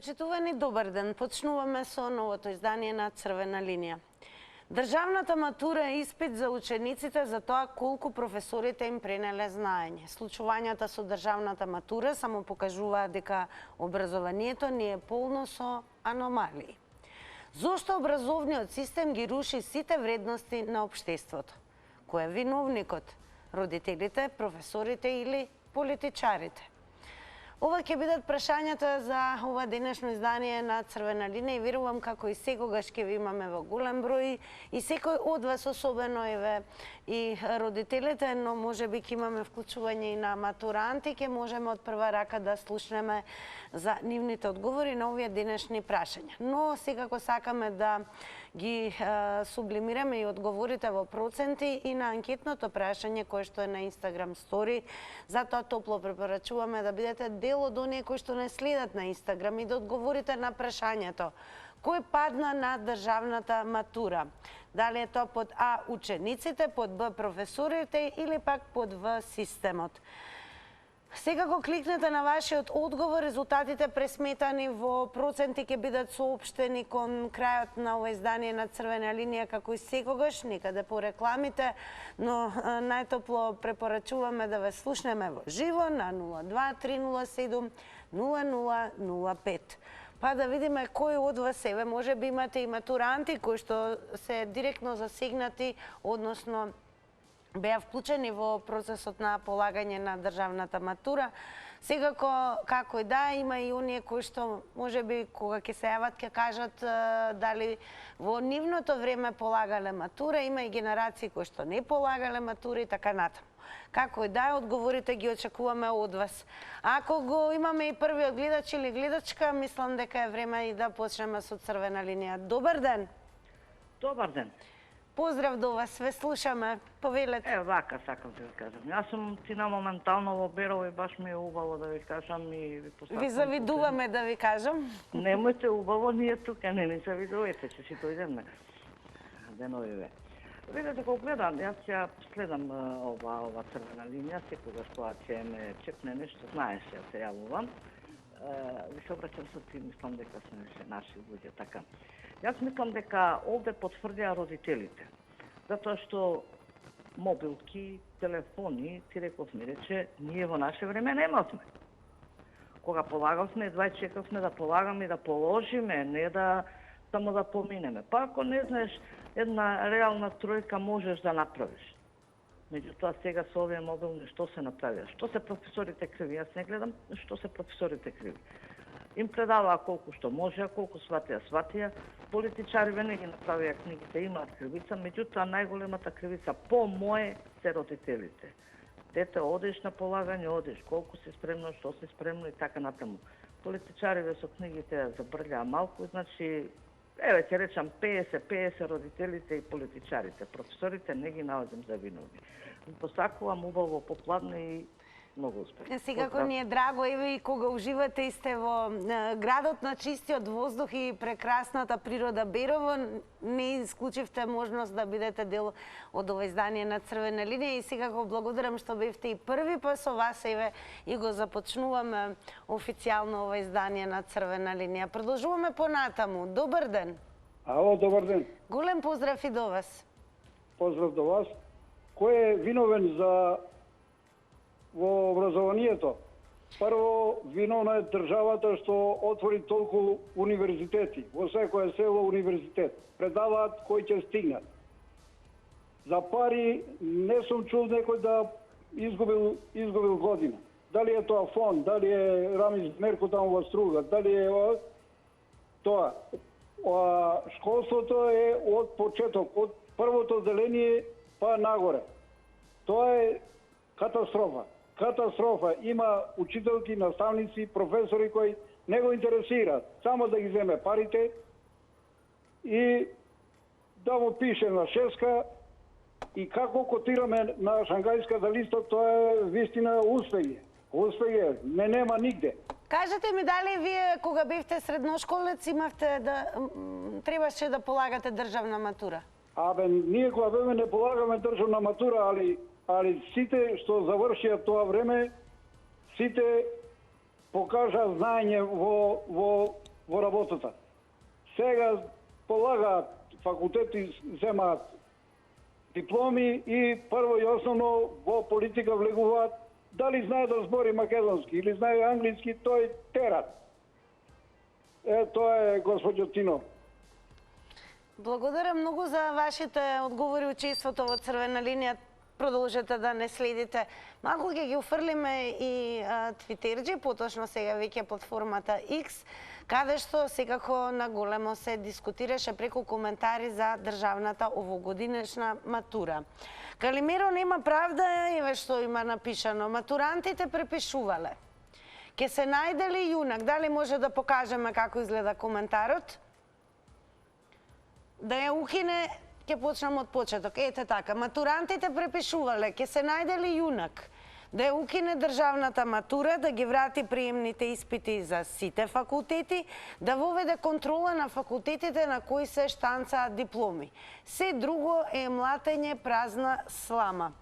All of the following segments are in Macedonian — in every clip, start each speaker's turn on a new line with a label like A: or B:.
A: Почитувани, добар ден. Почнуваме со новото издание на Црвена линија. Државната матура е испит за учениците за тоа колку професорите им пренеле знаење. Случувањата со државната матура само покажуваат дека образованието ни е полно со аномалии. Зошто образовниот систем ги руши сите вредности на општеството? Кој е виновникот? Родителите, професорите или политичарите? Ова ќе бидат прашањата за ова денешно издание на Црвена линија и верувам како и секогаш ќе ви имаме во голем број и секој од вас, особено и родителите, но можеби ќе имаме вклучување и на матуранти, ќе можеме од прва рака да слушнеме за нивните одговори на овие денешни прашања. Но секако сакаме да ги сублимираме и одговорите во проценти и на анкетното прашање кое што е на Instagram Story. Затоа топло препорачуваме да бидете дел од оние кои што не следат на Instagram и да одговорите на прашањето. Кој падна на државната матура? Дали е тоа под А учениците, под Б професорите или пак под В системот? Секако кликнете на вашиот одговор, резултатите пресметани во проценти ќе бидат соопштени кон крајот на ова издание на Црвена линија, како и секогаш, некаде по рекламите, но најтопло препорачуваме да ве слушнеме во живо на 02 307 0005. Па да видиме кој од вас еве, може би имате и матуранти кои што се директно засегнати, односно беа вклучени во процесот на полагање на државната матура. Секако, како и да, има и оние кои што можеби кога ќе се јават ќе кажат дали во нивното време полагале матура, има и генерации кои што не полагале матура и така натаму. Како и да, одговорите ги очекуваме од вас. Ако го имаме и првиот гледач или гледачка, мислам дека е време и да почнеме со Црвена линија. Добар ден.
B: Добар ден.
A: Поздрав до вас, ве слушаме. Повелете.
B: Вака сакам да ви кажам. Јас сум тина моментално во Берово и баш ми е убаво да ви кажам и ви посакам.
A: Ви завидуваме да ви кажам.
B: Немојте убаво, ние тука не ни завидувате, ќе си дојдеме деновиве. Видете, кога гледам, јас ја следам ова Црвена линија, секогаш кога ќе ме чекне нешто, знаеш, ја се јавувам. Ви се обраќам со ти, мислам дека сме наши луѓе, така. Јас мислам дека овде потврдија родителите, затоа што мобилки, телефони, ти реков ми рече, ние во наше време немавме. Кога полагавме, едва чекавме да полагаме и да положиме, не да само да поминеме. Па ако не знаеш, една реална тројка можеш да направиш. Меѓутоа сега со овие мобилни што се направија? Што се професорите криви? Јас не гледам што се професорите криви. Им предаваа колку што можеа, колку сватија. Политичариве не ги направија книгите, имаат кривица, меѓутоа најголемата кривица по мое се родителите. Дете, одеш на полагање, одеш, колку си спремно, што си спремно и така натаму. Политичариве со книгите забрљаа малку, значи, еве ќе речам 50-50 родителите и политичарите. Професорите не ги наоѓам за виновни. Посакувам убаво попладне и многу успех.
A: Секако ни е драго, еве и кога уживате и сте во градот на чистиот воздух и прекрасната природа Берово, не исклучивте можност да бидете дел од ова издание на Црвена линија и секако благодарам што бевте и први па со вас еве и го започнуваме официјално ова издание на Црвена линија. Продолжуваме понатаму. Добар ден.
C: Ало, добар ден.
A: Голем поздрав и до вас.
C: Поздрав до вас. Кој е виновен за во образованието? Прво, виновна е државата што отвори толку универзитети. Во секое село универзитет. Предаваат кои ќе стигнат. За пари не сум чул некој да изгубил година. Дали е тоа фонд, дали е Рамис Мерко таму во Струга, дали е тоа. Школството е од почеток, од првото одделение па нагоре. Тоа е катастрофа. Катастрофа. Има учителки, наставници, професори кои не го интересираат. Само да ги земе парите и да му пише на шеска и како котираме на Шангајската листа, тоа е вистина успех. Успех не нема нигде.
A: Кажете ми дали вие кога бевте средношколец имавте требаше да полагате државна матура?
C: Абе, ние кога беме не полагаме државна матура, али сите што завршија тоа време, сите покажа знаење во работата. Сега полагаат факултети, земаат дипломи и прво и основно во политика влегуваат. Дали знае да збори македонски или знае англиски, тој терат. Тоа е, госпоđo Тино.
A: Благодарам многу за вашите одговори, учеството во Црвена линија. Продолжете да не следите. Малку ќе ги офрлиме и Твитерџи, поточно сега веќе платформата X, каде што секако на големо се дискутираше преку коментари за државната овогодинешна матура. Калимеро нема правда, еве што има напишано. Матурантите препишувале. Ке се најде ли јунак? Дали може да покажеме како изгледа коментарот? Да ја укине, ќе почнам од почеток. Ете така, матурантите препишувале, ќе се најде ли јунак? Да ја укине државната матура, да ги врати приемните испити за сите факултети, да воведе контрола на факултетите на кои се штанцаат дипломи. Се друго е млатење празна слама.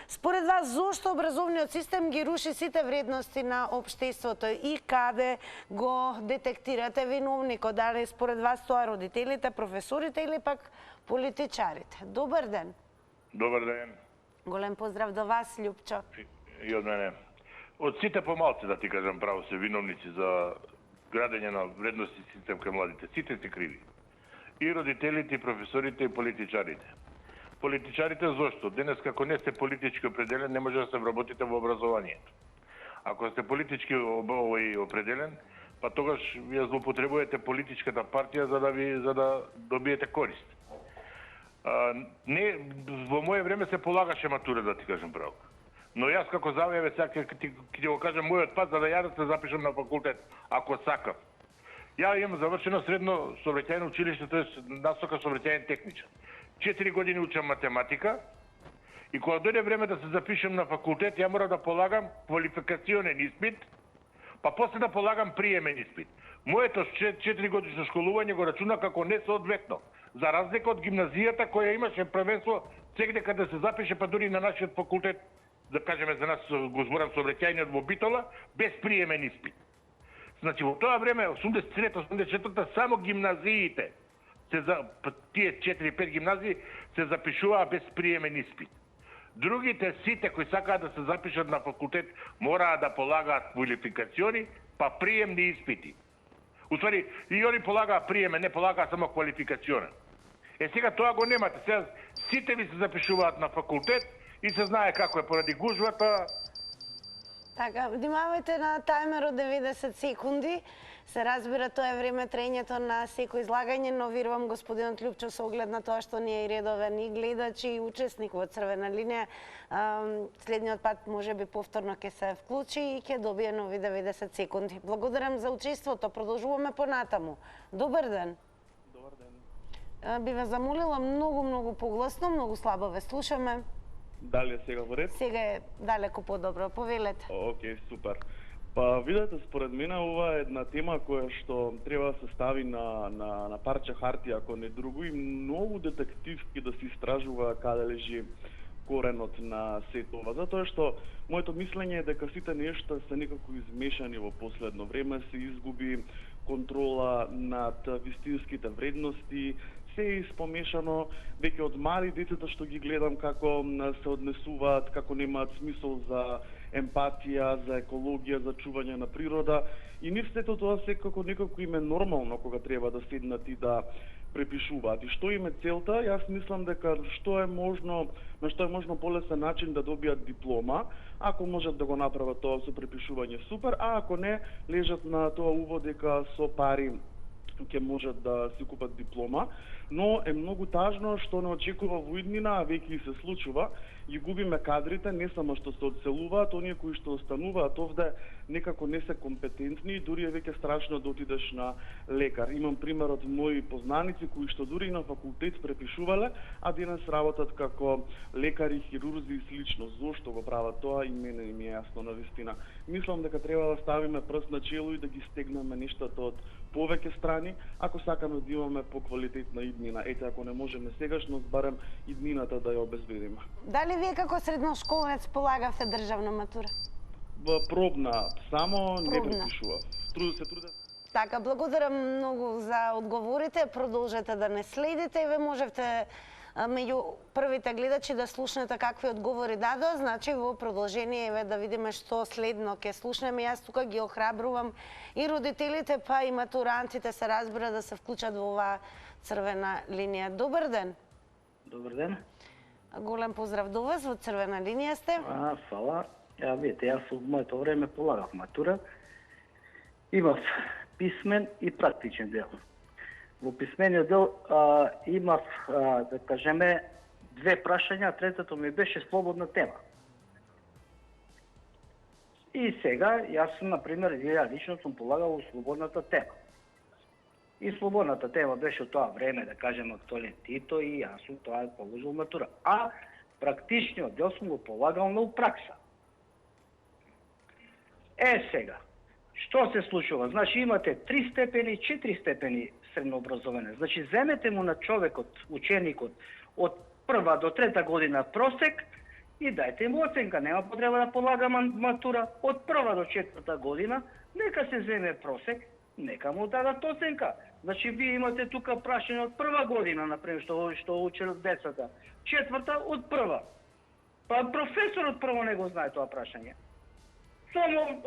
A: Според вас, зошто образовниот систем ги руши сите вредности на општеството и каде го детектирате виновникот? Дали според вас тоа родителите, професорите или пак политичарите? Добар ден.
D: Добар ден.
A: Голем поздрав до вас, Љупчо.
D: И од мене. Од сите помалци, да ти кажам право, се виновници за градење на вредности систем кај младите. Сите се криви. И родителите, и професорите, и политичарите. Политичарите зошто? Денес како не сте политички определен, не може да се вработите во образованието. Ако сте политички определен, па тогаш вие злоупотребувате политичката партија за да добиете корист. Во моје време се полагаше матура, да ти кажам право. Но јас како завеќе сега ќе го кажам мојот пат за да ја да се запишам на факултет, ако сакам. Ја имам завршено средно сообраќајно училиште, тоест насока сообраќајен техничар. 4 години учам математика и кога дојде време да се запишам на факултет, ја мора да полагам квалификационен испит, па после да полагам приемен испит. Моето 4 годишно школување го рачуна како несоодветно, за разлика од гимназијата која имаше првенство сегде каде се запише, па дури на нашиот факултет, да кажеме за нас го зборам сообраќајниот во Битола, без приемен испит. Значи во тоа време 83-84 само гимназиите тие 4-5 гимназии се запишуваа без приемен испит. Другите сите кои сакаат да се запишат на факултет мораа да полагаат квалификациони, па приемни испити. Уствари, и они полагаат приемен, не полагаат само квалификационен. Сега тоа го немате. Сега сите ви се запишуваат на факултет и се знае како е поради гужвата.
A: Така, внимавајте на тајмер од 90 секунди. Се разбира, тоа е време траењето на секој излагање, но вирувам господинот Љупчо со оглед на тоа што ние и редовен и гледач и учесник во Црвена линија, следниот пат може би повторно ќе се вклучи и ќе добие нови 90 секунди. Благодарам за учеството, продолжуваме понатаму. Добар ден.
E: Добар ден.
A: Би ве замолила многу погласно, многу слабо ве слушаме.
E: Дали е сега во ред?
A: Сега е далеко подобро, повелете.
E: Океј, супер. Па, видете, според мене ова е една тема која што треба да се стави на парче хартија, ако не друго, и многу детективски да се истражува каде лежи коренот на сето ова. Затоа што моето мислење е дека сите нешта се некако измешани во последно време, се изгуби контрола над вистинските вредности, се е испомешано, веќе од мали децата што ги гледам како се однесуваат, како немаат смисол за емпатија, за екологија, за чување на природа, и нив сето тоа секако некако им е нормално кога треба да седнат и да препишуваат. И што им е целта? Јас мислам дека на што е можно полесен начин да добијат диплома. Ако можат да го направат тоа со препишување, супер, а ако не, лежат на тоа уво дека со пари ќе можат да си купат диплома, но е многу тажно што не очекува во иднина, а веќе и се случува, и губиме кадрите, не само што се одселуваат, оние кои што остануваат овде некако не се компетентни, дури е веќе страшно да отидеш на лекар. Имам пример од мои познаници кои што дури на факултет препишувале, а денес работат како лекари, хирурзи и слично. Зошто го прават тоа, и мене ми е јасно на вистина. Мислам дека треба да ставиме прст на чело и да ги стегнеме нештата од повеќе страни, ако сакаме да имаме поквалитетна иднина. Ете, ако не можеме сегашно, барем иднината да ја обезбедиме.
A: Дали вие како средношколец полагавте државна матура?
E: Пробна, само не
A: Пробна.
E: препишував. Се трудев.
A: Така, благодарам многу за одговорите. Продолжете да не следите и ве можевте меѓу првите гледачи да слушнете какви одговори дадоа, значи во продолжение еве да видиме што следно ќе слушнеме. Јас тука ги охрабрувам и родителите, па и матурантите се разбира да се вклучат во оваа црвена линија. Добар ден.
F: Добар ден.
A: Голем поздрав до вас, во црвена линија сте.
F: Фала. Видите, јас во моето време полагав матура. Имав писмен и практичен дел. Во писмениот дел имав, да кажеме, 2 прашања, а третото ми беше слободна тема. И сега, јас, например, ја лично сум полагал слободната тема. И слободната тема беше од тоа време, да кажем, актуален Тито и јас сум тоа положил матура. А практичниот дел сум го полагал на пракса. Сега, што се случува? Значи имате 3 степени, 4 степени средно образование. Значи земете му на човекот, ученикот, од 1 до 3 година просек и дајте му оценка. Нема потреба да полага матура. Од 1 до 4 година, нека се земе просек, нека му дадат оценка. Значи вие имате тука прашање од 1 година, например, што учат децата. 4 од 1. Па професорот прво не го знае тоа прашање. Само,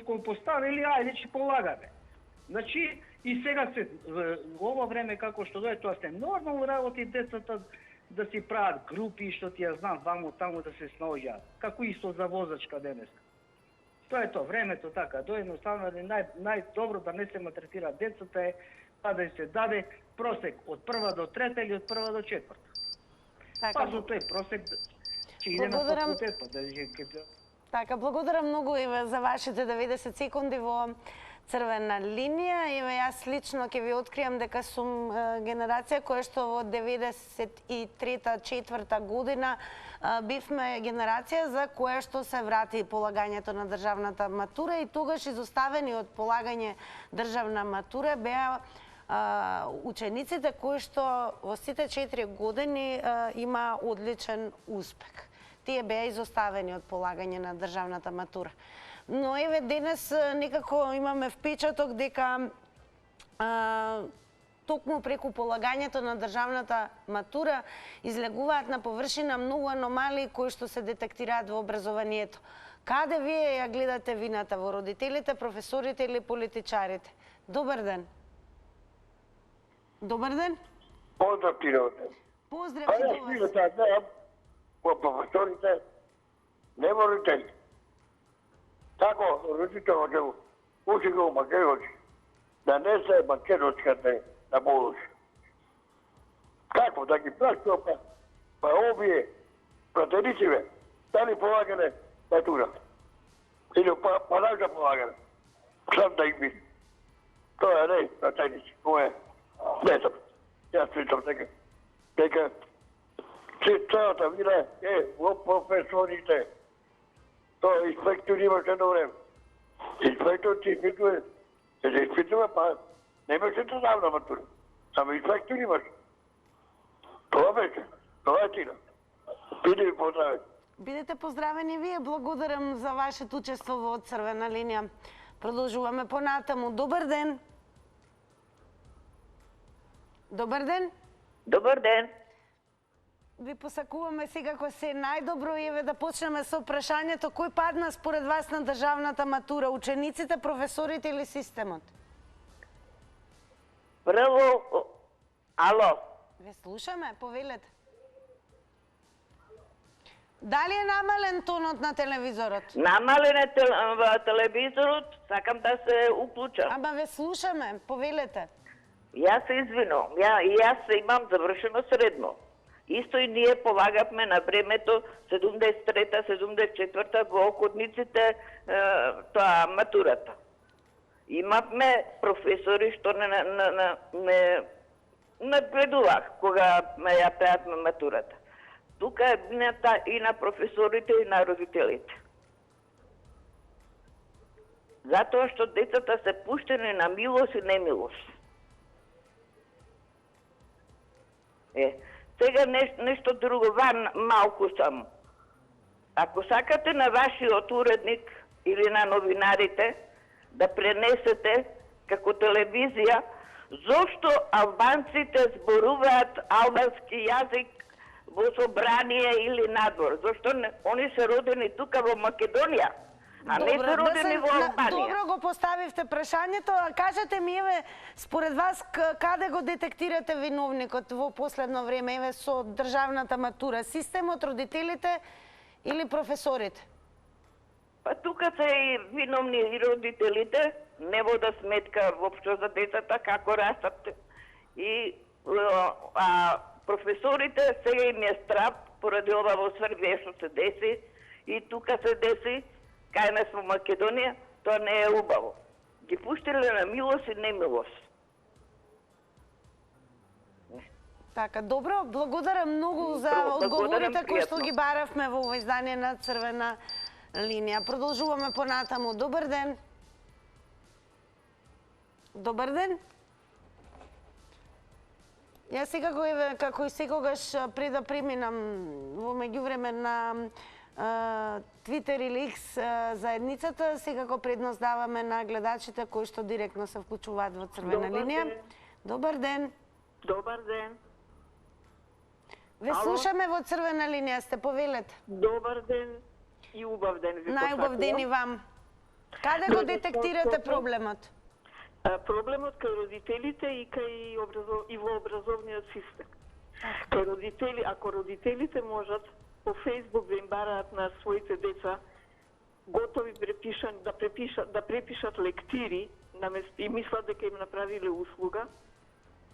F: го поставили, ќе полагаме. Значи, и сега се, во ова време како што дое, тоа се нормално работи децата да си прават групи, што ти ја знам, ваму таму да се снаоѓаат. Како исто за возачка денеска. Тоа е тоа, времето така, тоа едноставно најдобро да не се малтретираат децата е па да се даде просек од 1 до 3 или од 1 до 4. Па за тој просек ќе иде на факултет, па да ќе...
A: Така, благодарам многу и за вашите 90 секунди во црвена линија. Еве јас лично ќе ви откриам дека сум генерација која што во 93-4 година бивме генерација за која што се врати полагањето на државната матура и тогаш изоставени од полагање државна матура беа учениците кои што во сите 4 години има одличен успех. Тие беа изоставени од полагање на државната матура. Но еве денес некако имаме впечаток дека токму преку полагањето на државната матура излегуваат на површина многу аномалии кои што се детектираат во образованието. Каде вие ја гледате вината, во родителите, професорите или политичарите? Добар ден. Добар ден.
G: Поздрав ти, роден.
A: Поздрав и до вас.
G: Во професорите, не во родители. Тако, родител ќе учи го македонски, да не се македонската на болуша. Како да ги прашува, па овие братерициве, дали полагане матура? Или па да полагане? Сам да ги би. Тоа не е братерици, тоа е. Не знам. Јас питам дека целата вина е во професорите. Тоа инспектор имаше едно време. Инспектор ти изпитува, се изпитува, па немаше државна матура. Само инспектор имаше. Тоа беше. Тоа е тина. Биде ви поздравени.
A: Бидете поздравени вие. Благодарам за вашето учество во црвена линија. Продолжуваме понатаму. Добар ден. Добар ден.
H: Добар ден.
A: Ви посакуваме секако се најдобро и еве да почнеме со прашањето кој падна според вас на државната матура, учениците, професорите или системот?
H: Прво, ало.
A: Ве слушаме, повелете. Дали е намален тонот на телевизорот?
H: Намален е телевизорот, сакам да се уклучам.
A: Ама ве слушаме, повелете.
H: Јас се извинувам, јас имам завршено средно. Исто и ние полагавме на времето 73-74 во околниците тоа матурата. Имавме професори што не нагледувах кога ја правевме матурата. Тука е вината и на професорите и на родителите. Затоа што децата се пуштени на милост и немилост. Сега нешто друго, малку само. Ако сакате на вашиот уредник или на новинарите да пренесете како телевизија, зошто албанците зборуваат албански јазик во собрание или надвор? Зошто они се родени тука во Македонија, а не се родени во Албанија?
A: Добро го поставивте прашањето, а кажете ми, еве, според вас, каде го детектирате виновникот во последно време, еве, со државната матура? Системот, родителите или професорите?
H: Па тука се и виновни и родителите, не вода сметка воопшто за децата, како растат. И професорите сега им е страп, поради ова во Србија што се деси, и тука се деси, кај нас во Македонија, тоа не е убаво. Ги пуштиле на милост и немилост.
A: Така, добро, благодарам многу за одговорите кои што ги баравме во ова издание на Црвена линија. Продолжуваме понатаму. Добар ден. Добар ден. Јас секако, еве, како и секогаш, пред да преминам во меѓувреме на Твитер или X заедницата, секако предност даваме на гледачите кои што директно се вклучуваат во Црвена линија. Добар ден.
I: Добар ден.
A: Ве слушаме во Црвена линија, сте повелете.
I: Добар ден и убав ден ви посакувам.
A: Најубав ден и вам. Каде го детектирате проблемот?
I: Проблемот кај родителите и и во образовниот систем. Кај родители, ако родителите можат по Фејсбук да им бараат на своите деца готови да препишат лектири, и мислат дека им направиле услуга,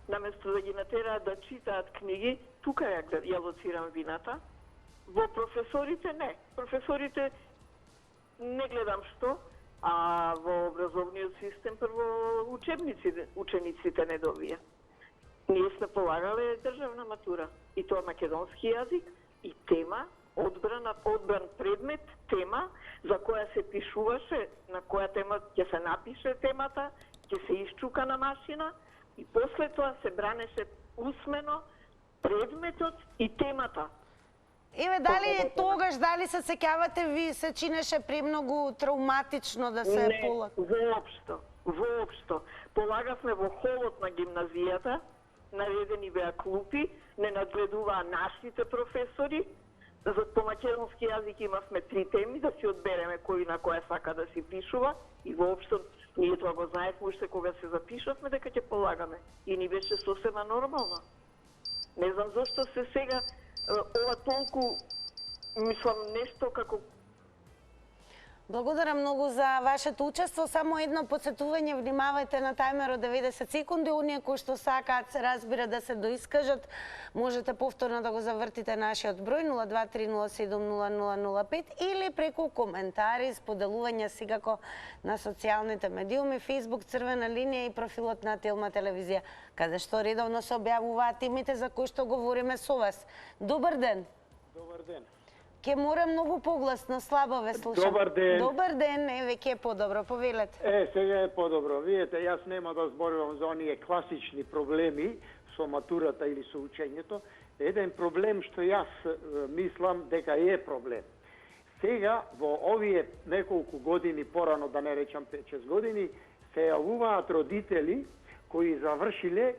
I: наместо да ги натераат да читаат книги, тука ја лоцирам вината. Во професорите не. Професорите не гледам што, а во образовниот систем прво учениците не добија. Ние сме полагале државна матура, и тоа македонски јазик и тема, одбран предмет, тема за која се пишуваше, на која тема ќе се напише темата, ќе се исчука на машина и после тоа се бранеше усмено предметот и темата.
A: Еве, дали тогаш, дали се сеќавате, ви се чинеше премногу травматично да се полага?
I: Не, воопшто. Полагавме во холот на гимназијата, наредени беа клупи, не надгледуваа нашите професори. По македонски јазик имавме 3 теми, да си одбереме кој на која сака да си пишува, и воопшто ние тоа го знаевме уште кога се запишавме дека ќе полагаме. И ни беше сосема нормално. Не знам зашто се сега ова толку, мислам, нешто како...
A: Благодарам многу за вашето учество. Само едно подсетување, внимавајте на тајмерот 90 секунди. Оние кои што сакаат, се разбира, да се доискажат, можете повторно да го завртите нашиот број 0230700005 или преку коментари, споделување секако на социјалните медиуми, Facebook, Црвена линија и профилот на Телма телевизија, каде што редовно се објавуваат темите за кои што говориме со вас. Добар ден.
J: Добар ден.
A: Ке мора многу погласно, слабо ве слушам.
J: Добар ден.
A: Добар ден, еве ке е подобро, повелете.
J: Сега е подобро. Видете, јас нема да зборувам за оние класични проблеми со матурата или со учењето. Еден проблем што јас мислам дека е проблем. Сега, во овие неколку години порано, да не речам 5-6 години, се јавуваат родители кои завршиле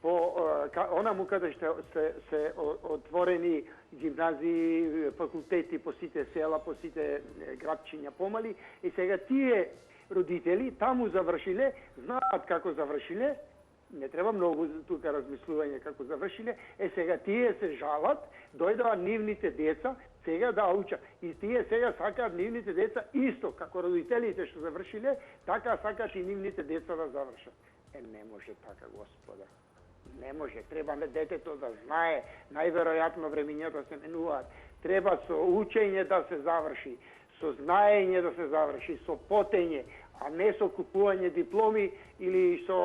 J: по онаму каде што се отворени гимназии, факултети по сите села, по сите градчиња помали, и сега тие родители таму завршиле, знаат како завршиле, не треба многу тука размислување како завршиле, сега тие се жалат, дојдоа нивните деца сега да учат. И тие сега сакаат нивните деца исто како родителите што завршиле, така сакаат и нивните деца да завршат. Не може така, Господа. Не може, треба детето да знае, најверојатно времињата се менуваат. Треба со учење да се заврши, со знаење да се заврши, со потење, а не со купување дипломи или со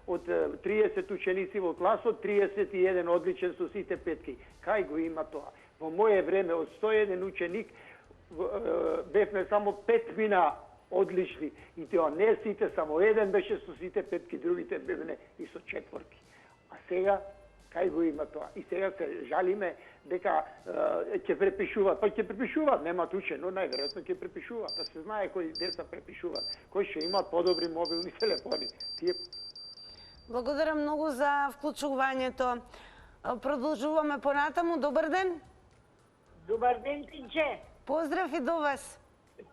J: од 30 ученици во класот, 31 одличен со сите петки. Кај го има тоа? Во моје време од 101 ученик бевме само 5 мина одлични. И тоа не сите, само еден беше со сите петки, другите бевне и со четворки. А сега Кај го има тоа? И сега се жалиме дека ќе препишуваат. Па ќе препишуваат, немаат учено, најверојатно ќе препишуваат. Да се знае кои деца препишуваат, кои ќе имаат подобри мобилни телефони. Тие...
A: Благодарам многу за вклучувањето. Продолжуваме понатаму. Добар ден.
K: Добар ден, Тинче.
A: Поздрав и до вас.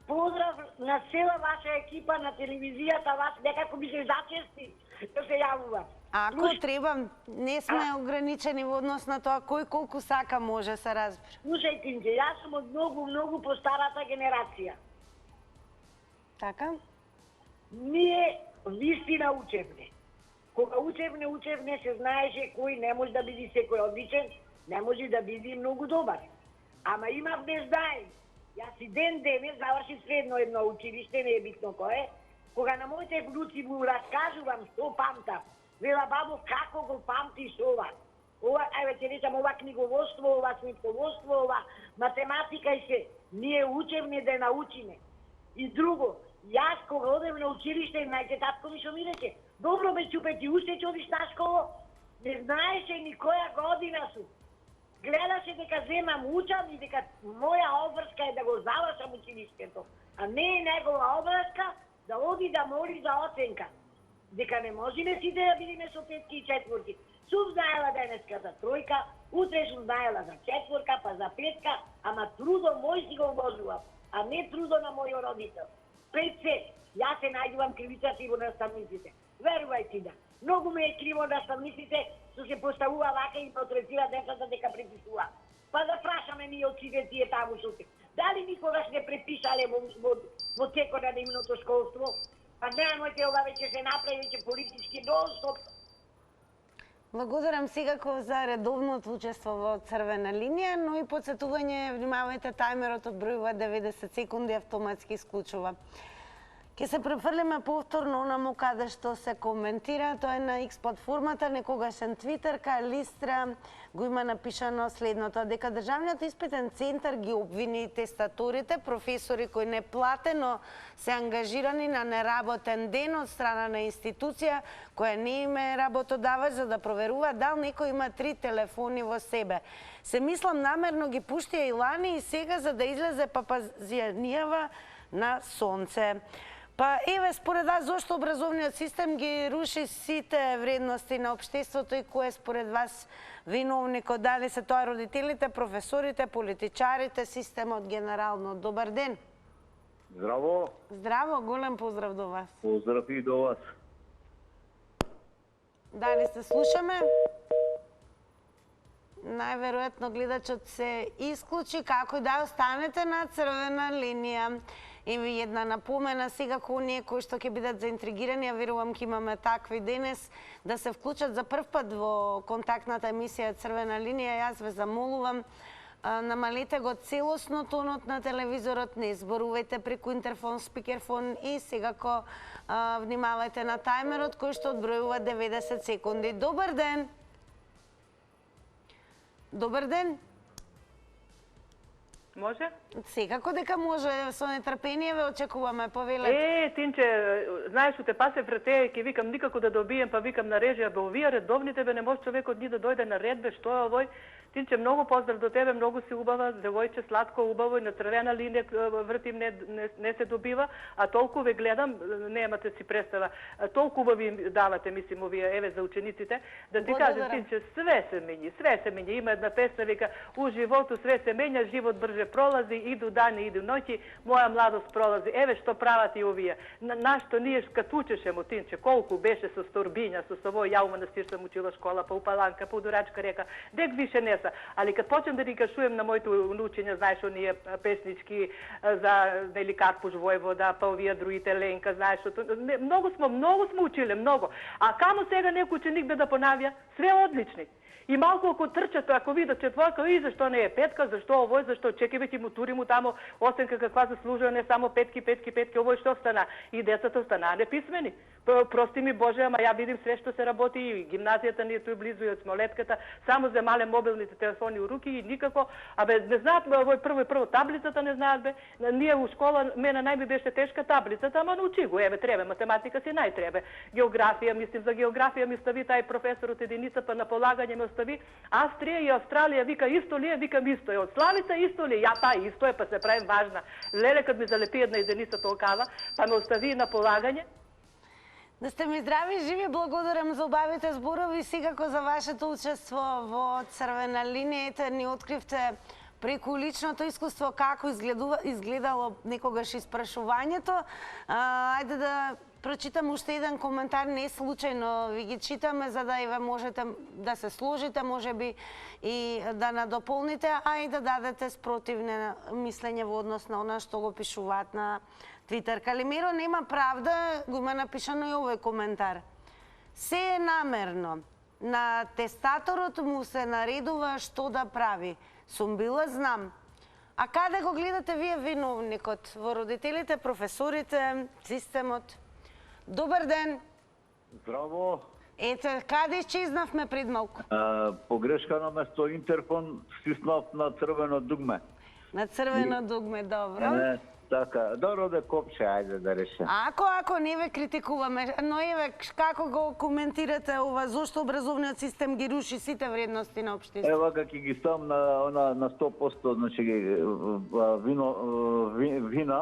K: Поздрав на цела ваша екипа на телевизијата, вас некако ми се зачести да се јавува.
A: Ако треба, не сме ограничени во однос на тоа кој колку сака може се разбира.
K: Слушај, Тинче, јас сум од многу постарата генерација.
A: Така?
K: Ние вистина учевме. Кога учевне се знаеше кој не може да биде секој одличен, не може да биде многу добар. Ама имав незнаење. Јас и денес завршив средно едно училиште, не е битно кое, кога на моите внуци му раскажувам што памтам, вела бабо како го памтиш ова. Ова, ајде ќе речам, ова книговодство, ова сметководство, ова математика и се. Ние учевме да научиме. И друго, јас кога одем на училиште, најде татко ми што ми рече, добро бе чупе, ти уште ќе одиш на школа, не знаеше ни која година сум. Гледаше дека земам учам и дека моја обврска е да го завршам училиштето, а не е негова обврска да оди да моли за оценка. Дека не можеме сите да бидеме со петки и четворки. Сум знаела денеска за тројка, утре сум знаела за четворка, па за петка, ама трудо мој си го вложувам, а не трудо на мојот родител. Пред се, јас се најдувам кривицата и во наставниците. Верувај ти да. Многу ме е криво наставниците што се поставува вака и потретира децата дека препишува. Па да прашаме ние од сите тие таму што се. Дали никогаш не препишале во текот на нивното школство? Па немојте ова веќе се направи веќе политички нон-стоп.
A: Благодарам секако за редовното учество во црвена линија, но и подсетување, внимавајте, тајмерот одбројува 90 секунди, автоматски исклучува. Ке се префрлиме повторно онаму каде што се коментира, тоа е на X платформата, некогашен Твитер, кај Листра го има напишано следното, дека Државниот испитен центар ги обвини тестаторите, професори кои неплатено се ангажирани на неработен ден од страна на институција која не им е работодавач за да проверува дал некој има 3 телефони во себе. Се мислам намерно ги пуштија и лани и сега за да излезе папазијанијава на сонце. Па еве според вас зошто образовниот систем ги руши сите вредности на општеството и кој е според вас виновникот? Дали се тоа родителите, професорите, политичарите, системот генерално? Добар ден.
L: Здраво.
A: Здраво, голем поздрав до вас.
L: Поздрав и до вас.
A: Дали се слушаме? Најверојатно гледачот се исклучи, како и да останете на црвена линија. И една напомена сега кој оние кои што ќе бидат заинтригирани, а верувам ќе имаме такви денес, да се вклучат за прв пат во контактната емисија Црвена линија. Јас ве замолувам, намалете го целосно тонот на телевизорот, не зборувајте преку интерфон, спикерфон и секако внимавајте на тајмерот кој што одбројува 90 секунди. Добар ден! Добар ден!
M: Може?
A: Секако дека може, со нетрпение ве очекуваме, повелете.
M: Тинче, знаеш што те пасе пред те, ќе викам никако да добием, па викам на режија, бе овие редовните, бе не може човек од ни да дојде на ред, бе што е овој? Тинче, многу поздрав до тебе, многу си убава, девојче, сладко, убаво и на црвена линија вртим, не се добива, а толку ве гледам, немате си представа, толку убави давате, мислим, овие, еве, за учениците, да ти кажем, Тинче, све се мења, има една песна, вика, у животу све се мења, живот брже пролази, иду дани, иду ноќи, моја младост пролази, еве што прават и овие. Нашто ние кад учеше му, Тинче, колку беше со сторбиња, со овој, ја у манастир сам учила школа, па у Паланка, па у Дурачка река, дек више не са. Ali kad počnem da ги кашуjem на моите унучења, знаеш, оние песнички за нели Карпуш Војвода, па овие другите Ленка, знаеш, многу сме училе, многу. А камо сега некој ученик да понавија, све одлични. И малку ако трчат, ако видат четворка, и зашто не е петка, зашто овој, зашто чекиве ти му тури му тамо оценка каква заслужува, не само петки, овој што стана. И децата станаа неписмени. Прости ми Боже, ама ја видим све што се работи и гимназијата ни е туј близу и од Смолетката, само земале мобилните телефони у руки и никако, не знаат овој прво таблицата не знаат бе. Ние у школа мене најми беше тешка таблицата, ама научи го, еве требе, математика си најтребе. Географија, мислим за географија ми стави тај професор од единица, па на полагање ме остави. Австрија и Австралија вика исто ли е, викам исто е. Од Славица исто ли? Ја исто е, па се правим важна. Леле кад ми залепи една единица толкава, па ме остави на полагање.
A: Да сте ми здрави и живи, благодарам за убавите зборови, секако за вашето учество во Црвена линија. Ете, ни откривте преку личното искуство како изгледало некогаш испрашувањето. Ајде да прочитам уште еден коментар, не случајно ви ги читаме, за да и ве можете да се сложите, можеби и да надополните, а и да дадете спротивно мислење во однос на она што го пишуваат на Твитер. Калимиро нема правда, го има напишано и овој коментар. Се е намерно. На тестаторот му се наредува што да прави. Сум била, знам. А каде го гледате вие виновникот? Во родителите, професорите, системот? Добар ден.
L: Здраво.
A: Ете, каде исчезнавме пред малку?
L: Погрешка на место интерфон стиснав на црвено дугме.
A: На црвено дугме, добро.
L: Така, добро да копче, ајде да решим.
A: Ако не ве критикуваме, но еве како го коментирате ова, зошто образовниот систем ги руши сите вредности на општеството?
L: Ева како ги ставам на 100%, значи вина,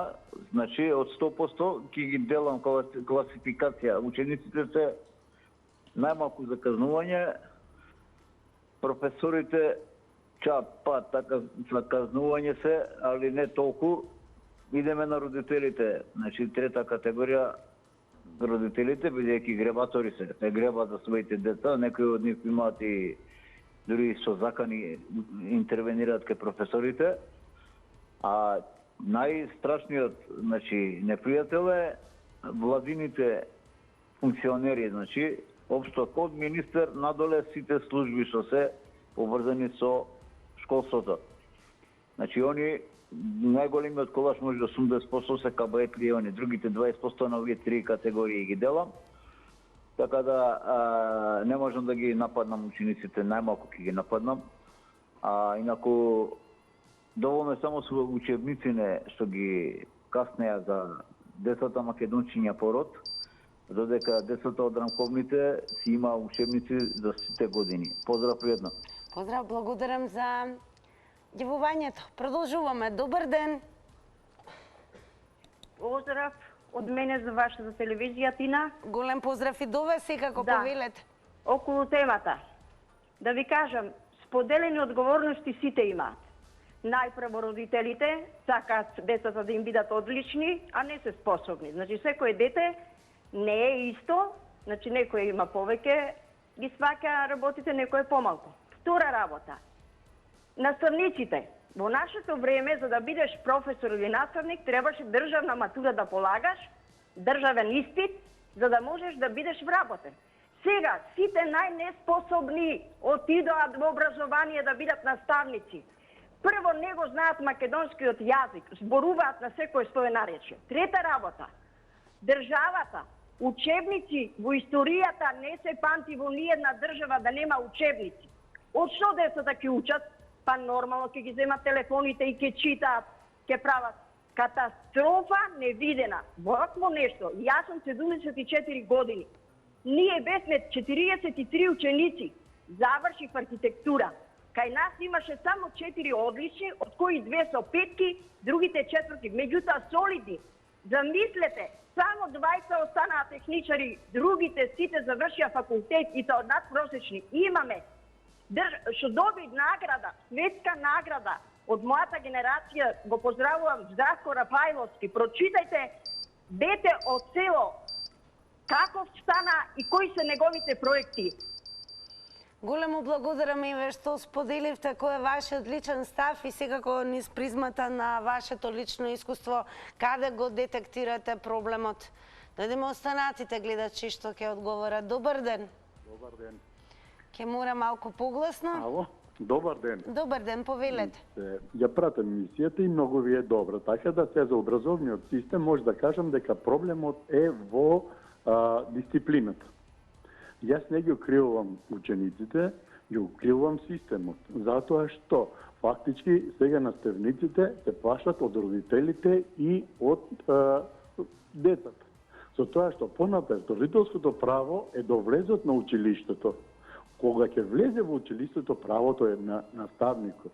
L: значи од 100% ќе ги делам класификација. Учениците се најмалку за казнување, професорите така за казнување се, али не толку. Идеме на родителите, значи трета категорија родителите, бидејќи гребатори се, те гребат за своите деца, некои од нив имаат и дури со закани интервенираат кај професорите, а најстрашниот, значи, непријател е владините функционери, значи, општо од министер надоле сите служби што се поврзани со школството. Значи, они најголемиот колаш може да 80% се кабаетли они, другите 20% на овие три категории ги делам. Така да не можам да ги нападнам учениците, најмалку ќе ги нападнам. Инаку доволно само со учебниците што ги каснеа за децата македончиња пород, додека децата од рамковните си има учебници за сите години. Поздрав пријатно.
A: Поздрав, благодарам за јавувањето. Продолжуваме. Добар ден.
N: Поздрав од мене за вашата телевизија, Тина.
A: Голем поздрав и до вас, секако повелете.
N: Околу темата. Да ви кажам, споделени одговорности сите имаат. Најпрво родителите сакаат децата да им бидат одлични, а не се способни. Значи, секој дете не е исто, значи некој има повеќе, ги сваќа работите, некој е помалку. Втора работа. Наставниците. Во нашето време, за да бидеш професор или наставник, требаше државна матура да полагаш, државен испит, за да можеш да бидеш вработен. Сега, сите најнеспособни отидоат во образование да бидат наставници. Прво, не го знаат македонскиот јазик, зборуваат на секој свое наречие. Трета работа. Државата, учебници во историјата не се памти во ниедна држава да нема учебници. Од што децата ќе учат? Па нормално ќе ги земат телефоните и ќе читаат, ќе прават. Катастрофа невидена. Вакво нешто. Јас сум 74 години. Ние бевме 43 ученици. Завршив архитектура. Кај нас имаше само 4 одлични, од кои 2 со петки, другите 4, меѓутоа солидни. Замислете, само 20 останаа техничари, другите сите завршија факултет и тоа надпросечни. Имаме што доби награда, светска награда од мојата генерација, го поздравувам Здравко Рафајловски. Прочитајте дете од село, каков стана и кои се неговите проекти.
A: Големо благодарам и ве што споделивте кој е вашиот личен став и секако низ призмата на вашето лично искуство, каде го детектирате проблемот. Дадеме останатите гледачи што ќе одговорат. Добар ден.
O: Добар ден.
A: Ке мора малку погласно.
O: Ало, добар ден.
A: Добар ден, повелете.
O: Ја пратам мисијата и многу ви е добра. Така да се за образовниот систем може да кажам дека проблемот е во дисциплината. Јас не ги укривувам учениците, ги укривувам системот. Затоа што фактички сега наставниците се плашат од родителите и од децата. Со тоа што понапред родителското право е до влезот на училиштето. Кога ќе влезе во училиштето, правото е на наставникот.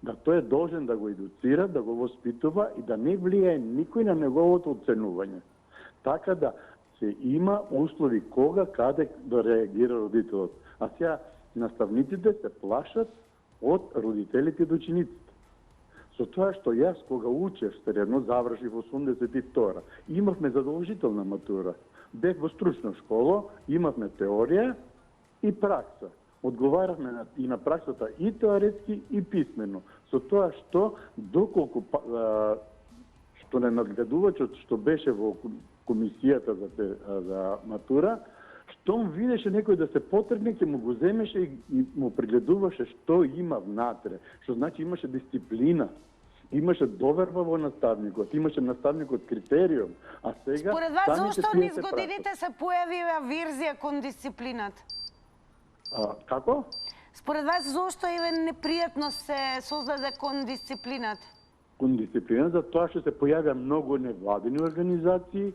O: Да тој е должен да го едуцира, да го воспитува и да не влијае никој на неговото оценување. Така да се има услови кога, каде да реагира родителот. А сега наставниците се плашат од родителите и учениците. Со тоа што јас кога учев средно, завршив 82-ра, имавме задолжителна матура. Бев во стручна школа, имавме теорија и пракса. Одговаравме и на праксата и теоретски и писмено. Со тоа што доколку што не надгледувачот што беше во комисијата за матура, штом видеше некој да се потргне, ќе му го земеше и му прегледуваше што има внатре. Што значи имаше дисциплина, имаше доверба во наставникот, имаше наставникот критериум, а сега...
A: Според вас, зошто низ годините се појавила верзија кон дисциплината?
O: Како?
A: Според вас, зошто непријатно се создаде кон дисциплината?
O: Кон дисциплината, за тоа што се појавија многу невладини организации.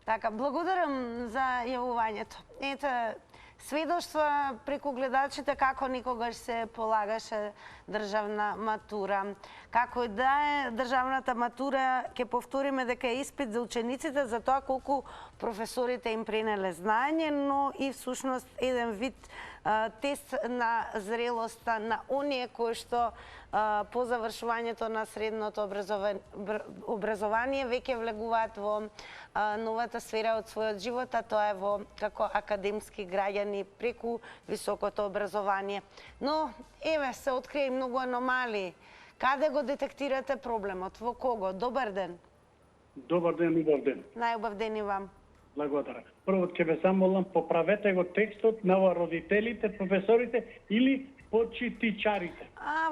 A: Така, благодарам за јавувањето. Ете, сведоштва преку гледачите како никогаш се полагаше државна матура. Како и да е, државната матура, ќе повториме дека е испит за учениците за тоа колку професорите им пренеле знаење, но и всушност еден вид тест на зрелоста на оние кои што по завршувањето на средното образование веќе влегуваат во новата сфера од својот живот, а тоа е во како академски граѓани преку високото образование. Но, еве, се открија и многу аномалии. Каде го детектирате проблемот? Во кого? Добар ден.
P: Добар ден, убав ден.
A: Најубав ден и вам.
P: Благодарам. Прво ќе ве замолам, поправете го текстот на родителите, професорите или почитичарите.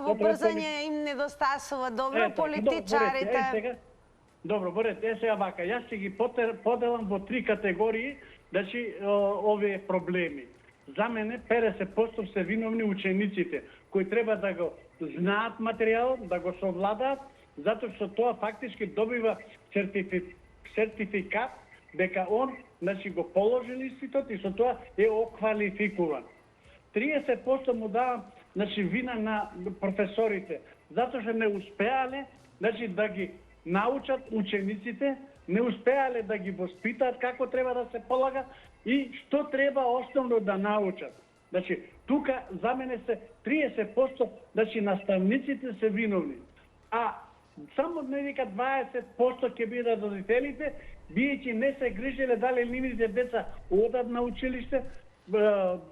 A: Во брзање им недостасува. Добро, политичарите.
P: Добро, борете, сега вака, јас ќе ги поделам во 3 категории, значи, овие проблеми. За мене 50% се виновни учениците, кои треба да го знаат материјалот, да го совладаат, затоа што тоа фактички добива сертификат дека он, значи, го положил испитот и со тоа е оквалификуван. 30% му давам, значи, вина на професорите, затоа што не успеале, значи, да ги научат учениците, не успеале да ги воспитаат како треба да се полага и што треба основно да научат. Значи, тука за мене се 30%, значи, наставниците се виновни. А само дека 20% ќе бидат родителите, биејќи не се грижеле дали нивните деца одат на училиште,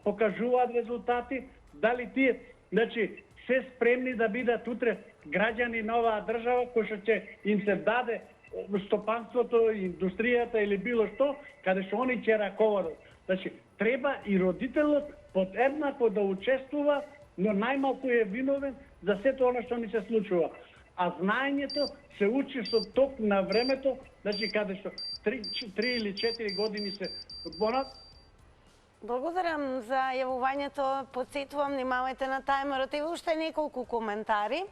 P: покажуваат резултати, дали тие, значи, се спремни да бидат утре граѓани на оваа држава, кој што ќе им се даде стопанството, индустријата или било што, каде што они ќе раководат. Значи, треба и родителот подеднако да учествува, но најмалку е виновен за сето она што ни се случува. А знаењето се учи со ток на времето, значи каде што 3 или 4 години се понат.
A: Благодарам за јавувањето. Подсетувам, внимавајте на тајмерот и уште неколку коментари.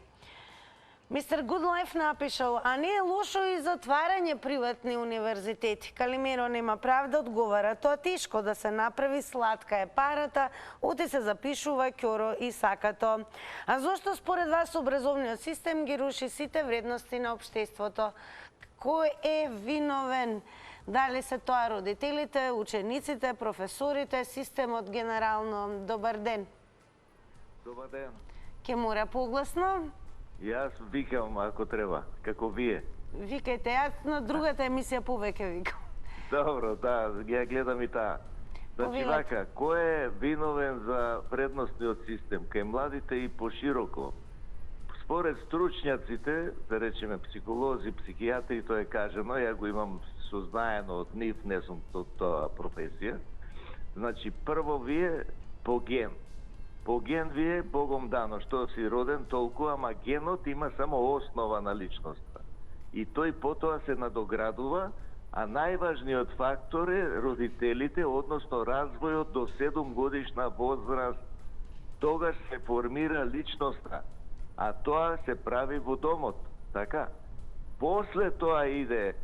A: Мистер Гудлайф напишал, а не е лошо и затварање приватни универзитети. Калимеро нема прав да одговара, тоа тешко да се направи, сладка е парата, оти се запишува ќоро и сакато. А зошто според вас образовниот систем ги руши сите вредности на општеството? Кој е виновен? Дали се тоа родителите, учениците, професорите, системот генерално? Добар ден.
Q: Добар ден.
A: Ке мора погласно?
Q: Јас викам ако треба, како вие.
A: Викајте, јас на другата емисија повеќе викам.
Q: Добро, да, ја гледам и таа. Значи вака, кој е виновен за вредностниот систем кај младите и пошироко? Според стручњаците, да речеме психолози, психијатри, тоа е кажано, ја го имам сознаено од нив, не сум од тоа професија. Значи, прво вие по ген. По ген вие Богом дано, што си роден толку, ама генот има само основа на личноста. И тој потоа се надоградува, А најважниот фактор е родителите, односно развојот до 7 годишна возраст. Тогаш се формира личноста, а тоа се прави во домот, така? После тоа иде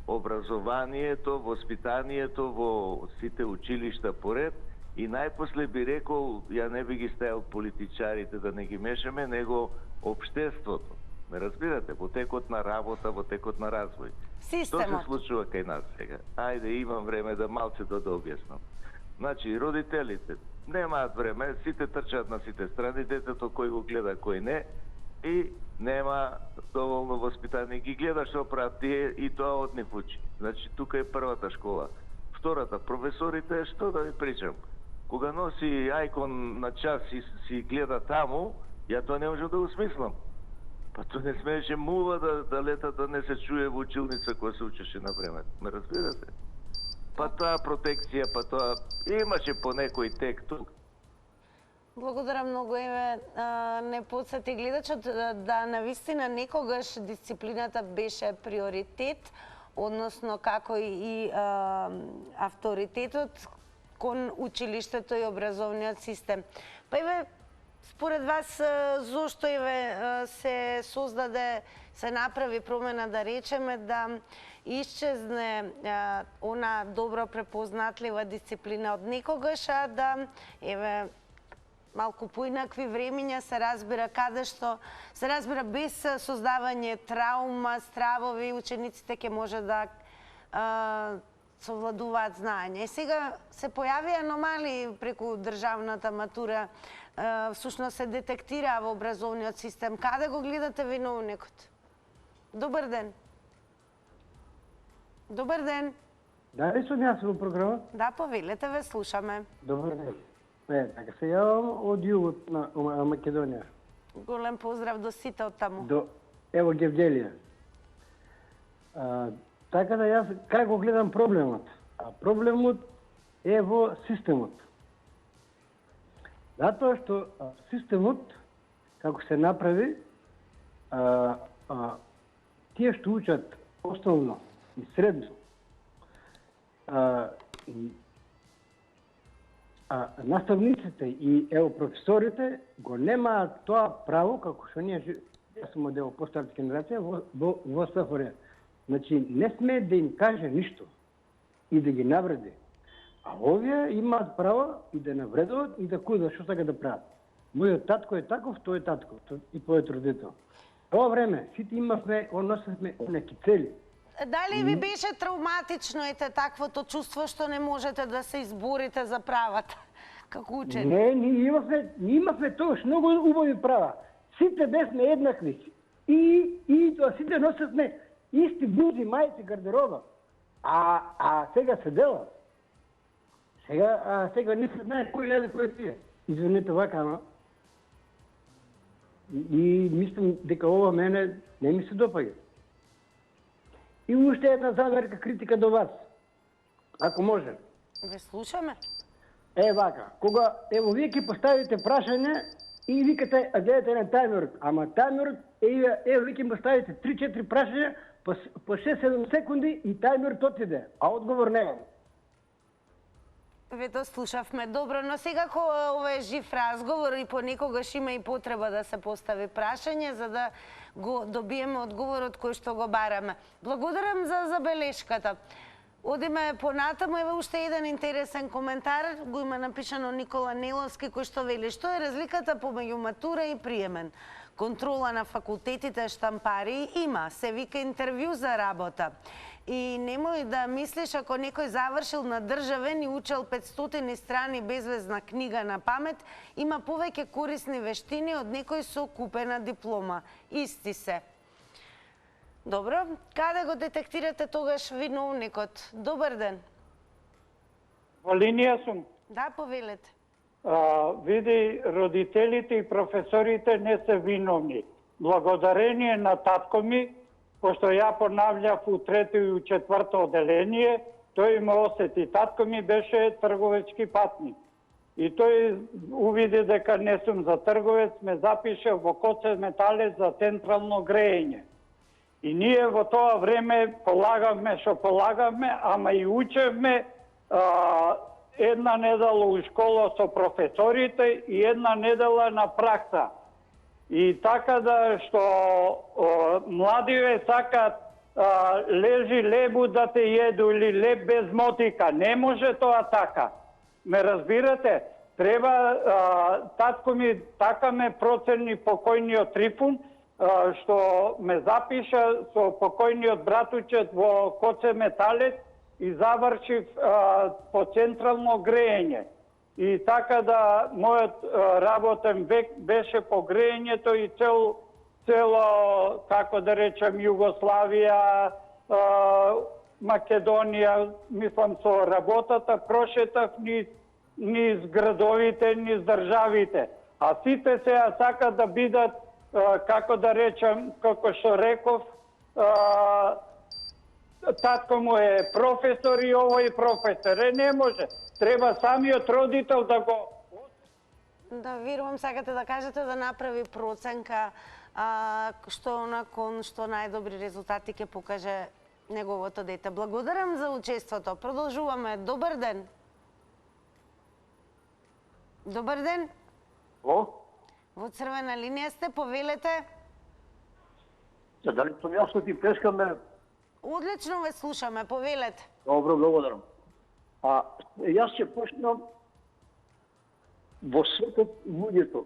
Q: образованието, воспитанието во сите училишта поред и најпосле би рекол, ја не би ги ставил политичарите да не ги мешаме, него општеството. Ме разбирате? Во текот на работа, во текот на развој. Што се случува кај нас сега? Ајде, имам време да малце да објаснам. Значи, родителите немаат време, сите трчаат на сите страни, детето кој го гледа, кој не, и нема доволно воспитание. Ги гледа што прават тие и тоа од нив учи. Значи, тука е првата школа. Втората, професорите, што да ви причам? Кога носи ајкон на час и си гледа таму, ја тоа не можам да го смислам. Па тоа не смееше мува да лета да не се чуе во училница која се учеше на време. Ме разбирате? Па тоа протекција, па тоа имаше по некој тек тук.
A: Благодарам многу, еве, не подсети гледачот да навистина некогаш дисциплината беше приоритет, односно како и авторитетот кон училиштето и образовниот систем. Па еве, според вас, зошто се создаде, се направи промена, да речеме, да исчезне она добро препознатлива дисциплина од некогаш, а да, еве, малку поинакви времиња се разбира каде што, се разбира без создавање траума, стравови, учениците ќе може да совладуваат знаење. И сега се појави аномалии преку државната матура, всушност се детектира во образовниот систем. Каде го гледате виновникот? Добар ден. Добар ден.
R: Да, ли сум јас во програмот?
A: Да, повелете, ве слушаме.
R: Добар ден. Така се јавам од југот на Македонија.
A: Голем поздрав до сите од таму.
R: Ево Гевгелија. Така да јас како го гледам проблемот? Проблемот е во системот. Затоа што системот, како се направи, тие што учат основно и средно, наставниците и професорите го немаат тоа право, како што ние, јас сум од постарата генерација, во СФР. Значи, не сме да им каже ништо и да ги навреди. А овие имаат право и да навредуват и да кудат што сака да прават. Мојот татко е таков, тој е татко и твојот родител. Ова време сите имавме, носевме неки цели.
A: Дали ви беше травматично таквото чувство што не можете да се изборите за правата како учени?
R: Не, ние имавме тоа многу убави права. Сите бесме еднакви. И тоа сите носевме исти блузи, мајци, гардероба. А сега се дела. Сега не се знае кој леде, кој пие. Извинете вака, ама. И мислам дека ова мене не ми се допаѓа. И уште една замерка критика до вас. Ако може.
A: Ве слушаме.
R: Вака, кога вие ќе поставите прашање и викате, гледате на тајмерот, ама тајмерот вие ќе поставите 3-4 прашања по 6-7 секунди и тајмерот отиде, а одговор нема.
A: Ве тоа слушавме добро, но секако ова е жив разговор и понекогаш има и потреба да се постави прашање за да го добиеме одговорот кој што го бараме. Благодарам за забелешката. Одиме понатаму, еве уште еден интересен коментар, го има напишано Никола Неловски, кој што вели: што е разликата помеѓу матура и приемен? Контрола на факултетите штампари има, се вика интервју за работа. И немој да мислиш ако некој завршил на државен и учел 500 страни безвезна книга на памет, има повеќе корисни вештини од некој со купена диплома. Исти се. Добро, каде го детектирате тогаш виновникот? Добар ден.
J: Во линија сум.
A: Да, повелете.
J: Види, родителите и професорите не се виновни. Благодарение на татко ми, пошто ја понављав у 3-то и у 4-то одделение, тој ме осети. Татко ми беше трговечки патник. И тој увиди дека не сум за трговец, ме запише во Коце Метале за централно грејење.
C: И ние во тоа време полагавме што полагавме, ама и учевме една недела у школа со професорите и една недела на пракса. И така да што младиве сакат лежи лебу да те једу или леб без мотика. Не може тоа така. Ме разбирате? Треба, татко ми така ме процени покојниот Трифун, што ме запиша со покојниот братучет во Коце Металец и завршив по централно грејење. И така да мојот работен век беше по грејењето и цело, како да речем, Југославија, Македонија, мислам со работата, прошетав низ градовите, низ државите. А сите сега сакат да бидат, како да речем, како што реков, татко му е професор и овој професор. Не може. Треба самиот родител да го...
A: Да, верувам, сакате да кажете да направи проценка што након што најдобри резултати ќе покаже неговото дете. Благодарам за учеството. Продолжуваме. Добар ден. Добар ден.
S: О?
A: Во црвена линија сте, повелете.
S: За дали сум јас што ти плескаме?
A: Одлично ве слушаме, повелете.
S: Добро, благодарам. Јас ќе почнам во светот луѓето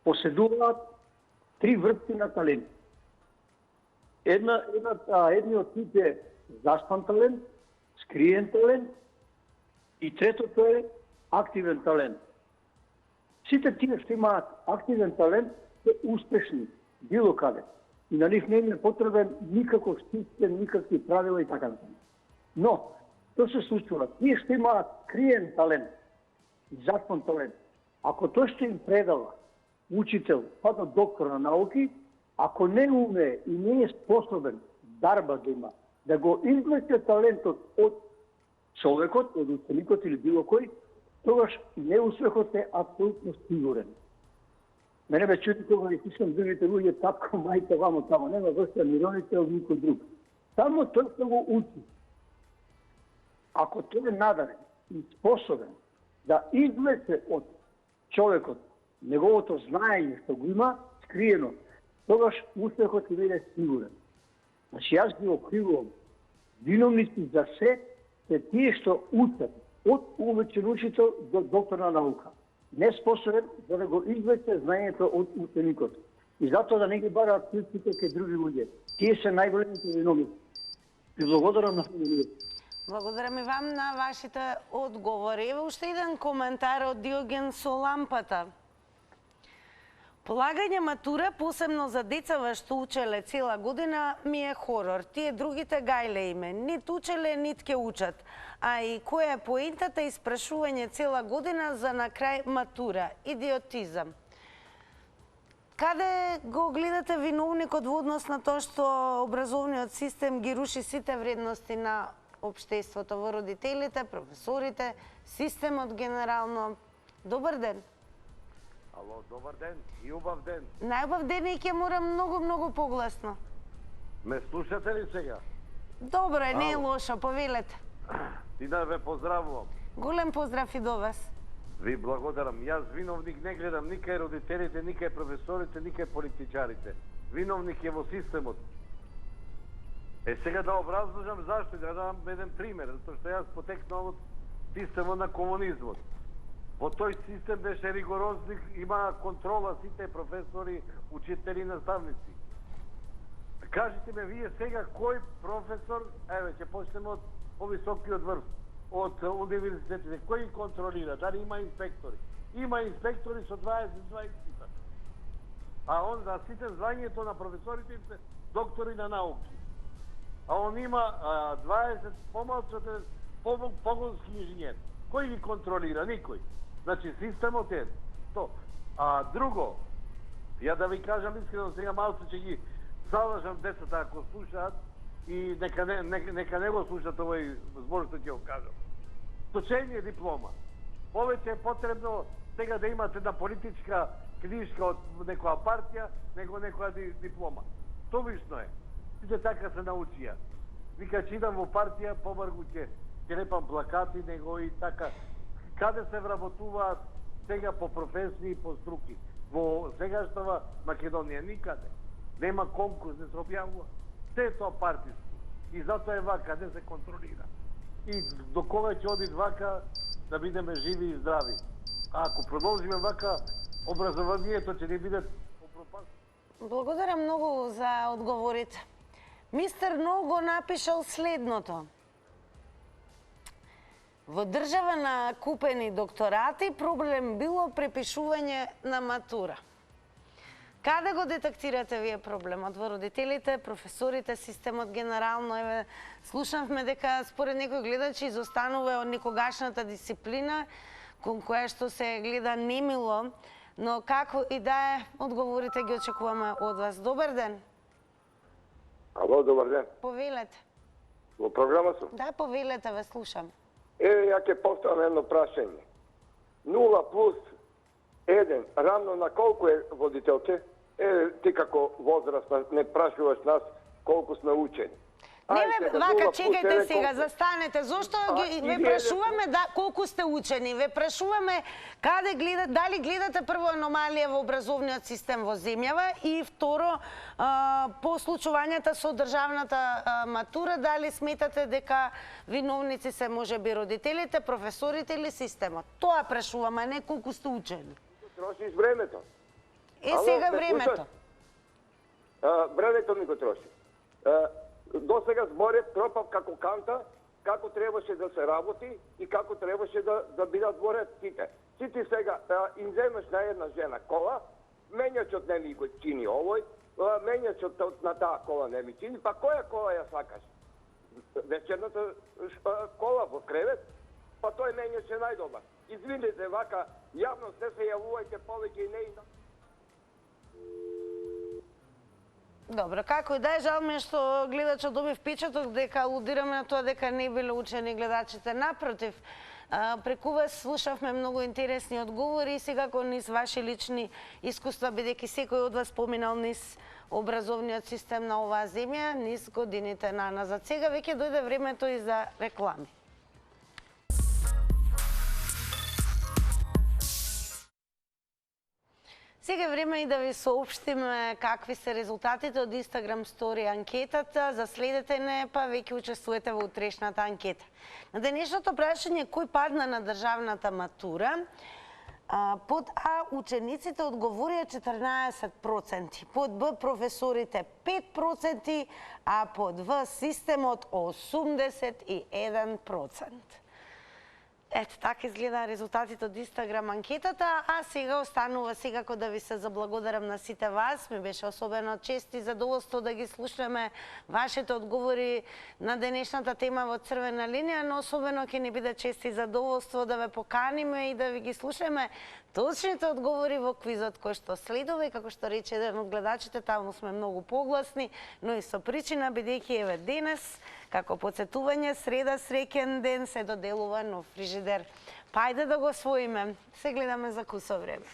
S: поседуваат три врсти на талент. Едниот тип е заспан талент, скриен талент и третото е активен талент. Сите тие што имаат активен талент се успешни било каде. И на нив не е потребен никаков систем, никакви правила и така натаму. Но, што се случува? Тие што имаат скриен талент, заспан талент, ако тој што им предава учител, па до доктор на науки, ако не умее и не е способен дарба да има, да го извлече талентот од човекот, од ученикот или било кој, тогаш неуспехот е апсолутно сигурен. Мене ме чуди кога ги слушам другите луѓе, татко, мајка, вамо, тамо, нема врска ни родител, никој друг. Само тој што го учи. Ако тој е надарен и способен да извлече од човекот неговото знаење што го има скриено, тогаш успехот ќе биде сигурен. Значи јас ги окривувам виновници за се тие што учат од увечен учител до доктор на наука. Неспособен за да го извлече знаењето од ученикот. И затоа да не ги бараат критика кај други луѓе. Тие се најголемите виновници. И благодарам на вие.
A: Благодарам и вам на вашите одговори. Ево уште еден коментар од Диоген со лампата. Полагање матура, посебно за децава што учеле цела година, ми е хорор. Тие другите гајле име. Нит учеле, нит ке учат. А и која е поентата и спрашување цела година за на крај матура? Идиотизам. Каде го гледате виновникот во однос на тоа што образовниот систем ги руши сите вредности на општеството, во родителите, професорите, системот генерално? Добар ден.
Q: Ало, добар ден и убав ден.
A: Најубав ден и ќе морам многу погласно.
Q: Ме слушате ли сега?
A: Добро е, не е лошо, повелете.
Q: И да ве поздравувам.
A: Голем поздрав и до вас.
Q: Ви благодарам. Јас виновник не гледам ни кај родителите, ни кај професорите, ни кај политичарите. Виновник е во системот. Сега да образложам зашто, да дам еден пример, затоа што јас потекнав од системот на комунизмот. Во тој систем беше ригорозник, има контрола сите професори, учители и наставници. Кажете ме вие сега кој професор, еве ќе почнеме од повисокиот врв, од универзитетите, кој ги контролира, дали има инспектори? Има инспектори со 22 испита. А онда сите звањето на професорите им се доктори на науки. А он има 20 помалку погонски инженер. Кој ги контролира? Никој. Значи, системот е то. А друго, ја да ви кажам искрено, сега малце ќе ги залажам децата ако слушаат и нека не го слушат овој збор што ќе го кажам. Точење диплома. Повеќе е потребно сега да имате една политичка книжка од некоја партија, него некоја диплома. Тоа вишно е.
T: Сите така се научија. Вика, читам во партија, побаргу ќе лепам плакати, него и така. Каде се вработуваат сега по професии и по струки? Во сегашната Македонија никаде. Нема конкурс, не се објавува. Се е тоа партиски. И затоа е вака, не се контролира. И до кога ќе оди вака да бидеме живи и здрави. А ако продолжиме вака, образованието ќе не биде пропасно.
A: Благодарам многу за одговорите. Мистер Но го напишал следното. Во држава на купени докторати проблем било препишување на матура. Каде го детектирате вие проблемот? Во родителите, професорите, системот генерално? Еве, слушнавме дека според некои гледачи изостанува од некогашната дисциплина, кон која што се гледа немило, но како и да е, одговорите ги очекуваме од вас. Добар ден.
G: Ало, добар ден.
A: Повелете.
G: Во програма сум?
A: Да, повелете, ве слушам.
G: Ја ќе поставам едно прашање. 0 плюс 1 равно на колку е водителке? Ти како возрастна не прашуваш нас колку сме учени.
A: Не ве, вака, чекајте сега, застанете. Зошто ве прашуваме колку сте учени? Ве прашуваме каде гледате, дали гледате прво аномалија во образовниот систем во земјава и второ, по случувањата со државната матура, дали сметате дека виновници се можеби родителите, професорите или системот? Тоа прашуваме, не колку сте учени.
G: Трошиш времето.
A: Сега времето.
G: Времето ми го троши. До сега зборев, тропав како канта, како требаше да се работи и како требаше да бидат во ред сите. Сите сега им земеш на една жена кола, менјачот не ми го чини овој, менјачот на таа кола не ми чини, па која кола ја сакаш? Вечерната кола во кревет, па тој менјач е најдобар. Извинете, вака, јавно се јавувајте повеќе и не и на...
A: Добро, како и да е, жал ми е што гледачот доби впечаток дека алудираме на тоа дека не биле учени гледачите. Напротив, преку вас слушавме многу интересни одговори и секако низ ваши лични искуства, бидејќи секој од вас поминал низ образовниот систем на оваа земја, низ годините назад. Сега веќе дојде времето и за реклами. Сега е време и да ви соопштиме какви се резултатите од Instagram Story анкетата. Заследете не, па веќе учествувате во утрешната анкета. На денешното прашање кој падна на државната матура, под А учениците одговорија 14%, под Б професорите 5%, а под В системот 81%. Ето, така изгледа резултатите од Инстаграм анкетата, а сега останува секако да ви се заблагодарам на сите вас. Ми беше особено чест и задоволство да ги слушаме вашите одговори на денешната тема во Црвена линија, но особено ќе ни биде чест и задоволство да ве поканиме и да ви ги слушаме точните одговори во квизот кој што следува и како што рече еден од гледачите, таму сме многу погласни, но и со причина, бидејќи еве денес, како подсетување, среда, среќен ден, се доделува нов фрижидер. Па ајде да го освоиме. Се гледаме за кусо време.